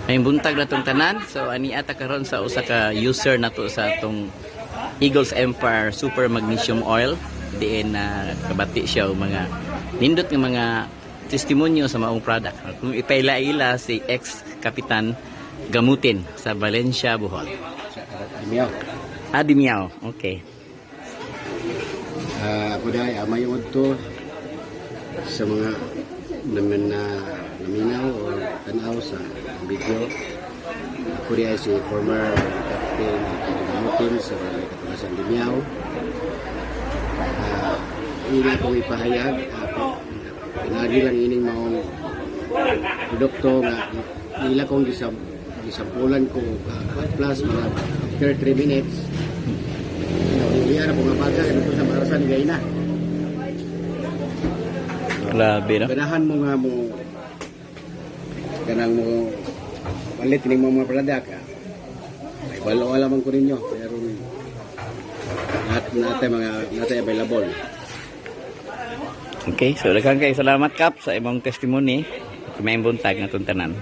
May buntag na tong tanan. So ani ata karon sa usa ka user nato sa tong Eagles Empire Super Magnesium Oil. Diin na kabati siya og mga nindot nga mga testimonyo sa maong product. Kung ipaila-ila si ex-kapitan Gamutin sa Valencia, Bohol. Dimiao. Dimiao. Okay. Ako dahil mayod to sa mga naman na naminaw o tanaw sa video. Ako dahil si former captain Gamutin sa Katulasan Dimiao. Hindi akong ipahayag. Pinagi lang ining maong produkto nga nila kong gisampulan ko plus mga after 3 minutes hindi na po mabaga ito sa marasan gay na Grabe, no? ganahan mo nga mo ganang mo palit ning mga product may balo alaman ko ninyo pero lahat natin available. Okay, so daghang kay salamat Kap sa imong testimony. May buntag na tuntanan.